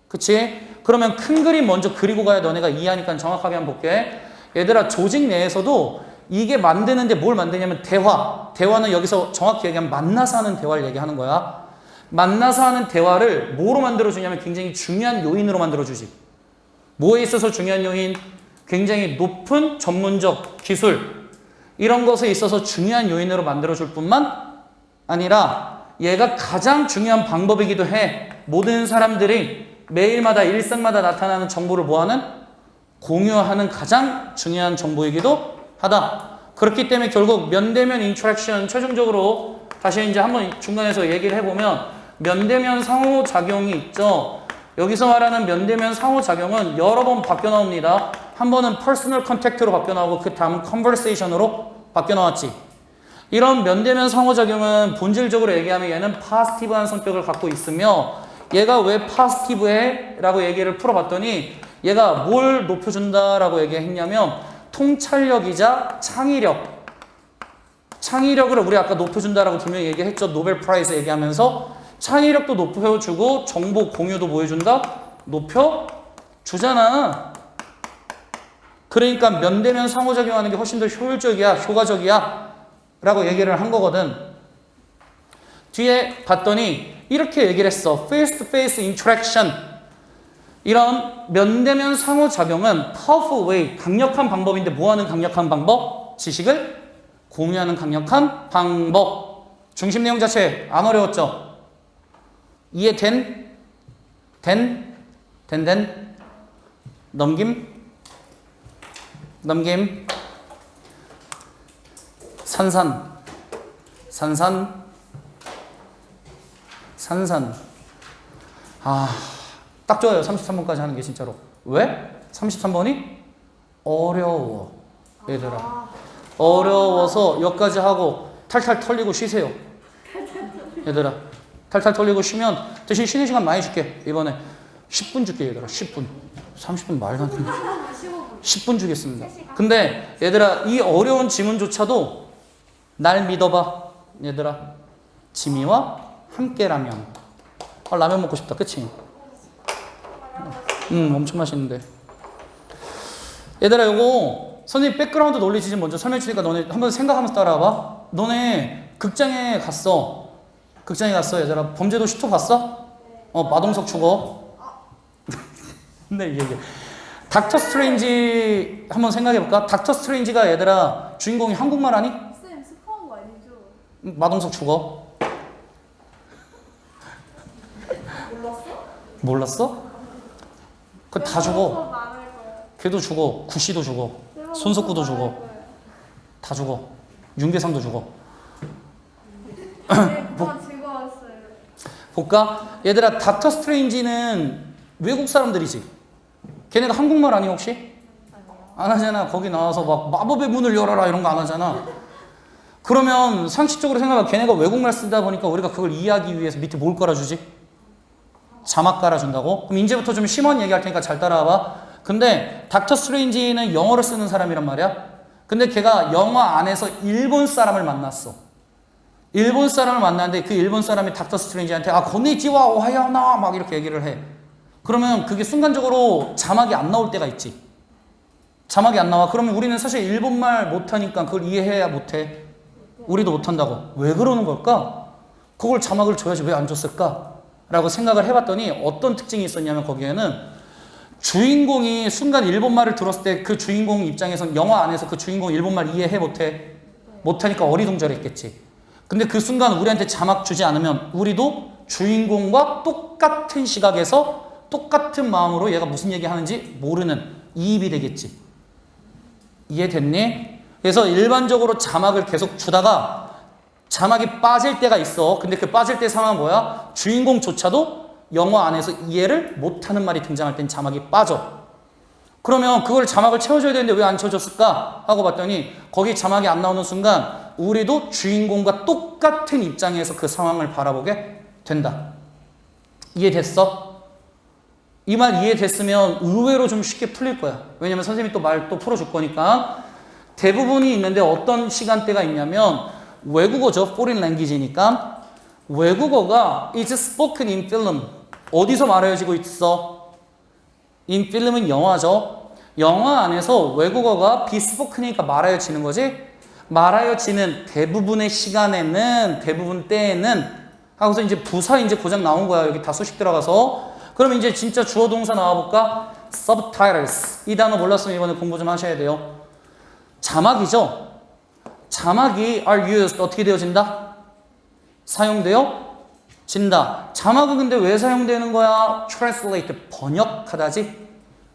그치? 그러면 큰 그림 먼저 그리고 가야 너네가 이해하니까 정확하게 한번 볼게. 얘들아 조직 내에서도 이게 만드는데 뭘 만드냐면 대화는 여기서 정확히 얘기하면 만나서 하는 대화를 얘기하는 거야. 만나서 하는 대화를 뭐로 만들어주냐면 굉장히 중요한 요인으로 만들어주지. 뭐에 있어서 중요한 요인? 굉장히 높은 전문적 기술 이런 것에 있어서 중요한 요인으로 만들어줄 뿐만 아니라 얘가 가장 중요한 방법이기도 해. 모든 사람들이 매일마다 일상마다 나타나는 정보를 뭐하는? 공유하는 가장 중요한 정보이기도 하다. 그렇기 때문에 결국 면대면 인터랙션 최종적으로 다시 이제 한번 중간에서 얘기를 해보면 면대면 상호작용이 있죠. 여기서 말하는 면대면 상호작용은 여러 번 바뀌어 나옵니다. 한 번은 퍼스널 컨택트로 바뀌어 나오고 그 다음은 컨버세이션으로 바뀌어 나왔지. 이런 면대면 상호작용은 본질적으로 얘기하면 얘는 파지티브한 성격을 갖고 있으며 얘가 왜 파지티브해? 라고 얘기를 풀어봤더니 얘가 뭘 높여준다라고 얘기했냐면 통찰력이자 창의력. 창의력을 우리 아까 높여준다라고 분명히 얘기했죠. 노벨 프라이즈 얘기하면서 창의력도 높여주고 정보 공유도 뭐 해준다? 높여주잖아. 그러니까 면대면 상호작용하는 게 훨씬 더 효율적이야, 효과적이야 라고 얘기를 한 거거든. 뒤에 봤더니 이렇게 얘기를 했어. Face to face interaction. 이런 면대면 상호작용은 powerful way, 강력한 방법인데 뭐 하는 강력한 방법? 지식을 공유하는 강력한 방법. 중심 내용 자체 안 어려웠죠? 이해된? 된? 넘김? 산산. 딱 좋아요. 33번까지 하는 게 진짜로. 왜? 33번이 어려워. 얘들아. 어려워서 여기까지 하고 탈탈 털리고 쉬세요. 얘들아. 탈탈 털리고 쉬면 대신 쉬는 시간 많이 줄게. 이번에 10분 줄게 얘들아. 10분. 30분 말도 안 돼. 10분 주겠습니다. 근데 얘들아 이 어려운 지문조차도 날 믿어봐. 얘들아. 지미와 함께라면. 라면 먹고 싶다. 그치? 엄청 맛있는데. 얘들아 요거 선생님 백그라운드 논리지 좀 먼저 설명해 주니까 너네 한번 생각하면서 따라와봐. 너네 극장에 갔어. 얘들아. 범죄도시 2 봤어? 마동석 죽어. 근데 이게 닥터 스트레인지 한번 생각해볼까? 닥터 스트레인지가 얘들아 주인공이 한국말 하니? 쌤 스포한 거 아니죠? 마동석 죽어. 몰랐어? 그거 다 죽어. 걔도 죽어. 구씨도 죽어. 손석구도 죽어. 다 죽어. 윤계상도 죽어. 볼까? 얘들아 닥터 스트레인지는 외국 사람들이지. 걔네가 한국말 아니 혹시? 안 하잖아. 거기 나와서 막 마법의 문을 열어라 이런 거 안 하잖아. 그러면 상식적으로 생각하면 걔네가 외국말 쓰다 보니까 우리가 그걸 이해하기 위해서 밑에 뭘 깔아주지? 자막 깔아준다고? 그럼 이제부터 좀 심한 얘기할 테니까 잘 따라와봐. 근데 닥터 스트레인지는 영어를 쓰는 사람이란 말이야. 근데 걔가 영화 안에서 일본 사람을 만났어. 일본 사람을 만났는데 그 일본 사람이 닥터 스트레인지한테 고니치와 오하요나 막 이렇게 얘기를 해. 그러면 그게 순간적으로 자막이 안 나올 때가 있지. 자막이 안 나와. 그러면 우리는 사실 일본말 못하니까 그걸 이해해야 못해. 우리도 못한다고. 왜 그러는 걸까? 그걸 자막을 줘야지 왜 안 줬을까? 라고 생각을 해봤더니 어떤 특징이 있었냐면 거기에는 주인공이 순간 일본말을 들었을 때 그 주인공 입장에선 영화 안에서 그 주인공 일본말 이해해 못해? 못하니까 어리둥절했겠지. 근데 그 순간 우리한테 자막 주지 않으면 우리도 주인공과 똑같은 시각에서 똑같은 마음으로 얘가 무슨 얘기 하는지 모르는 이입이 되겠지. 이해됐니? 그래서 일반적으로 자막을 계속 주다가 자막이 빠질 때가 있어. 근데 그 빠질 때 상황은 뭐야? 주인공조차도 영화 안에서 이해를 못하는 말이 등장할 땐 자막이 빠져. 그러면 그걸 자막을 채워줘야 되는데 왜 안 채워줬을까? 하고 봤더니 거기 자막이 안 나오는 순간 우리도 주인공과 똑같은 입장에서 그 상황을 바라보게 된다. 이해됐어? 이 말 이해됐으면 의외로 좀 쉽게 풀릴 거야. 왜냐면 선생님이 또 말 또 풀어줄 거니까. 대부분이 있는데 어떤 시간대가 있냐면 외국어죠. foreign language니까. 외국어가 is spoken in film. 어디서 말해지고 있어? in film은 영화죠. 영화 안에서 외국어가 be spoken이니까 말하여지는 거지. 말하여지는 대부분의 시간에는, 대부분 때에는 하고서 이제 부사 이제 고장 나온 거야. 여기 다 수식 들어가서. 그럼 이제 진짜 주어 동사 나와볼까? subtitles. 이 단어 몰랐으면 이번에 공부 좀 하셔야 돼요. 자막이죠. 자막이 are used 어떻게 되어진다? 사용되어진다. 자막은 근데 왜 사용되는 거야? translate 번역하다지.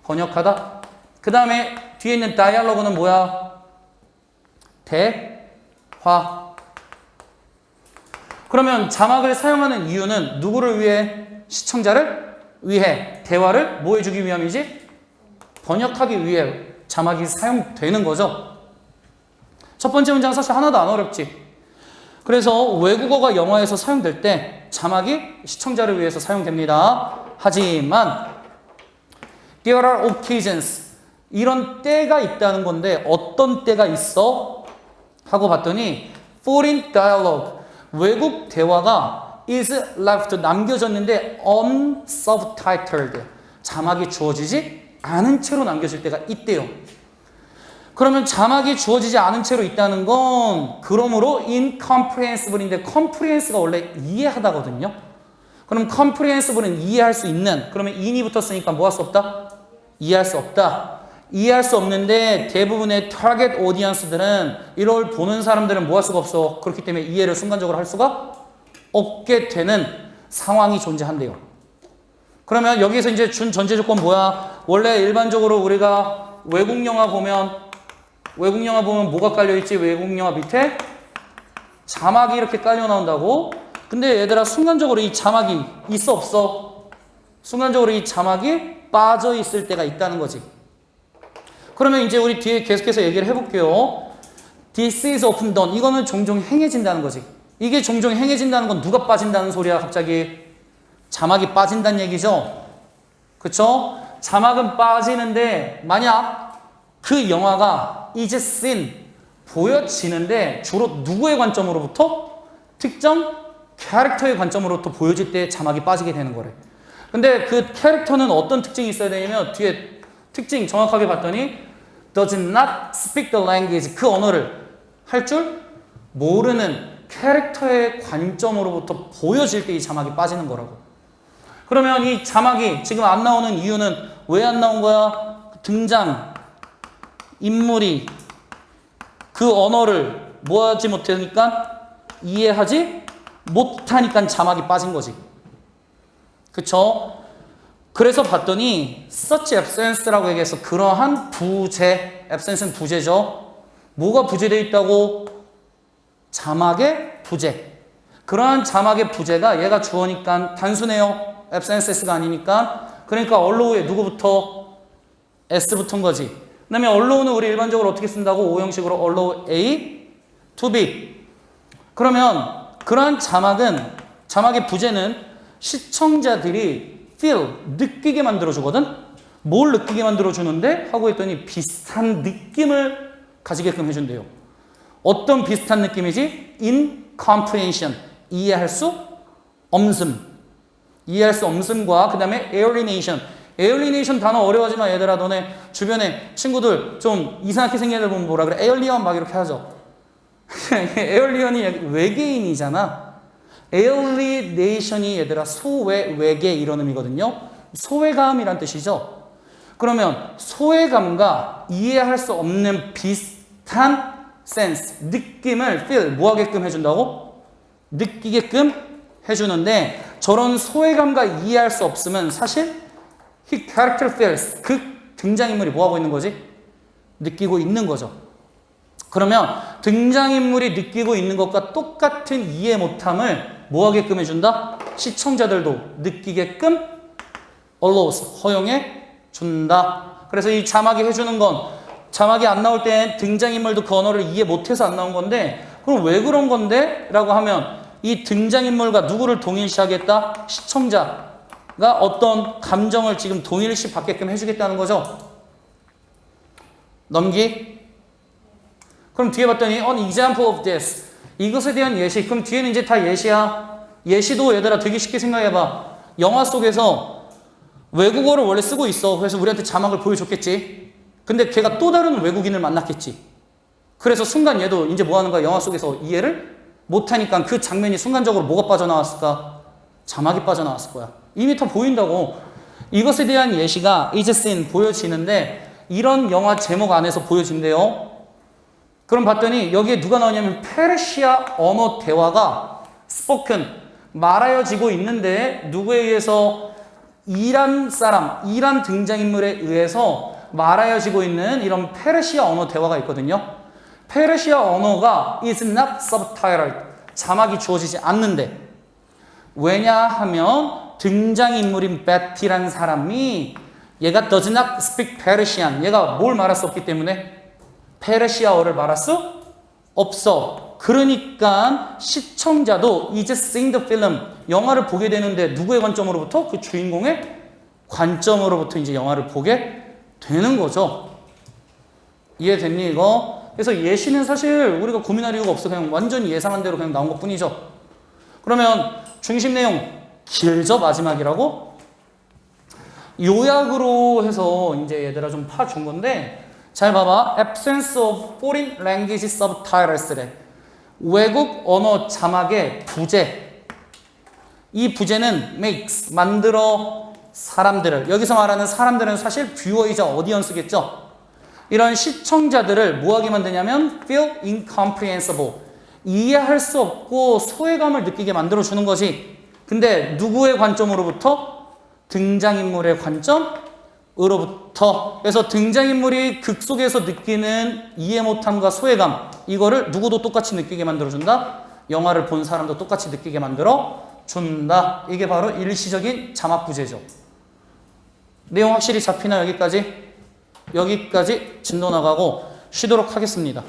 번역하다. 그 다음에 뒤에 있는 dialogue는 뭐야? 대화. 그러면 자막을 사용하는 이유는 누구를 위해? 시청자를 위해. 대화를 뭐 해주기 위함이지? 번역하기 위해 자막이 사용되는 거죠. 첫 번째 문장 사실 하나도 안 어렵지. 그래서 외국어가 영화에서 사용될 때 자막이 시청자를 위해서 사용됩니다. 하지만 There are occasions. 이런 때가 있다는 건데 어떤 때가 있어? 하고 봤더니 foreign dialogue. 외국 대화가 is left 남겨졌는데 unsubtitled. 자막이 주어지지 않은 채로 남겨질 때가 있대요. 그러면 자막이 주어지지 않은 채로 있다는 건 그러므로 incomprehensible인데 comprehensi가 원래 이해하다거든요. 그럼 comprehensible은 이해할 수 있는. 그러면 in이 붙었으니까 뭐 할 수 없다? 이해할 수 없다. 이해할 수 없는데 대부분의 타겟 오디언스들은 이걸 보는 사람들은 뭐 할 수가 없어. 그렇기 때문에 이해를 순간적으로 할 수가 없게 되는 상황이 존재한대요. 그러면 여기서 이제 준 전제 조건 뭐야? 원래 일반적으로 우리가 외국 영화 보면 뭐가 깔려있지? 외국 영화 밑에 자막이 이렇게 깔려 나온다고? 근데 얘들아 순간적으로 이 자막이 있어 없어? 순간적으로 이 자막이 빠져 있을 때가 있다는 거지. 그러면 이제 우리 뒤에 계속해서 얘기를 해볼게요. This is often done. 이거는 종종 행해진다는 거지. 이게 종종 행해진다는 건 누가 빠진다는 소리야 갑자기? 자막이 빠진다는 얘기죠. 그쵸? 자막은 빠지는데 만약 그 영화가 is seen 보여지는데 주로 누구의 관점으로부터? 특정 캐릭터의 관점으로부터 보여질 때 자막이 빠지게 되는 거래. 근데 그 캐릭터는 어떤 특징이 있어야 되냐면 뒤에 특징 정확하게 봤더니 does not speak the language. 그 언어를 할 줄 모르는 캐릭터의 관점으로부터 보여질 때 이 자막이 빠지는 거라고. 그러면 이 자막이 지금 안 나오는 이유는 왜 안 나온 거야? 등장 인물이 그 언어를 뭐 하지 못하니까 이해하지 못하니까 자막이 빠진 거지. 그쵸? 그래서 봤더니 such absence라고 얘기해서 그러한 부재, absence는 부재죠. 뭐가 부재되어 있다고? 자막의 부재. 그러한 자막의 부재가 얘가 주어니까 단순해요. absences가 아니니까. 그러니까 allow에 누구부터? S 붙은 거지. 그 다음에 allow는 우리 일반적으로 어떻게 쓴다고? 오형식으로 allow A to B. 그러면 그러한 자막의 부재는 시청자들이 feel, 느끼게 만들어주거든? 뭘 느끼게 만들어주는데? 하고 했더니 비슷한 느낌을 가지게끔 해준대요. 어떤 비슷한 느낌이지? incomprehension, 이해할 수 없음. 이해할 수 없음과 그 다음에 alienation. alienation 단어 어려워하지만 얘들아 너네 주변에 친구들 좀 이상하게 생긴 애들 보면 뭐라 그래? alien 막 이렇게 하죠. alien이 외계인이잖아. alienation이 얘들아 외계 이런 의미거든요. 소외감이란 뜻이죠. 그러면 소외감과 이해할 수 없는 비슷한 sense, 느낌을 feel, 뭐 하게끔 해준다고? 느끼게끔 해주는데 저런 소외감과 이해할 수 없으면 사실 he character feels, 그 등장인물이 뭐 하고 있는 거지? 느끼고 있는 거죠. 그러면 등장인물이 느끼고 있는 것과 똑같은 이해 못함을 뭐 하게끔 해준다? 시청자들도 느끼게끔 allows, 허용해 준다. 그래서 이 자막이 해주는 건 자막이 안 나올 땐 등장인물도 그 언어를 이해 못해서 안 나온 건데 그럼 왜 그런 건데? 라고 하면 이 등장인물과 누구를 동일시하겠다? 시청자가 어떤 감정을 지금 동일시 받게끔 해주겠다는 거죠. 넘기. 그럼 뒤에 봤더니 an example of this. 이것에 대한 예시. 그럼 뒤에는 이제 다 예시야. 예시도 얘들아 되게 쉽게 생각해봐. 영화 속에서 외국어를 원래 쓰고 있어. 그래서 우리한테 자막을 보여줬겠지. 근데 걔가 또 다른 외국인을 만났겠지. 그래서 순간 얘도 이제 뭐 하는 거야? 영화 속에서 이해를 못하니까 그 장면이 순간적으로 뭐가 빠져나왔을까? 자막이 빠져나왔을 거야. 이미 다 보인다고. 이것에 대한 예시가 is seen 보여지는데 이런 영화 제목 안에서 보여진대요. 그럼 봤더니 여기에 누가 나오냐면 페르시아 언어 대화가 spoken, 말하여지고 있는데 누구에 의해서? 이란 사람, 이란 등장인물에 의해서 말하여지고 있는 이런 페르시아 언어 대화가 있거든요. 페르시아 언어가 is not subtitled, 자막이 주어지지 않는데 왜냐하면 등장인물인 베티라는 사람이 얘가 does not speak Persian, 얘가 뭘 말할 수 없기 때문에 페르시아어를 말할 수 없어. 그러니까 시청자도 이제 seeing the film, 영화를 보게 되는데 누구의 관점으로부터? 그 주인공의 관점으로부터 이제 영화를 보게 되는 거죠. 이해됐니 이거? 그래서 예시는 사실 우리가 고민할 이유가 없어. 그냥 완전히 예상한 대로 그냥 나온 것 뿐이죠. 그러면 중심 내용 길죠? 마지막이라고? 요약으로 해서 이제 얘들아 좀 파준 건데 잘 봐봐. Absence of foreign language subtitles래. 외국 언어 자막의 부재. 이 부재는 makes, 만들어 사람들을, 여기서 말하는 사람들은 사실 뷰어이자 어디언스겠죠. 이런 시청자들을 뭐하게 만드냐면 feel incomprehensible, 이해할 수 없고 소외감을 느끼게 만들어주는 거지. 근데 누구의 관점으로부터? 등장인물의 관점으로부터. 그래서 등장인물이 극 속에서 느끼는 이해 못함과 소외감, 이거를 누구도 똑같이 느끼게 만들어준다. 영화를 본 사람도 똑같이 느끼게 만들어준다. 이게 바로 일시적인 자막 부재죠. 내용 확실히 잡히나? 여기까지 진도 나가고 쉬도록 하겠습니다.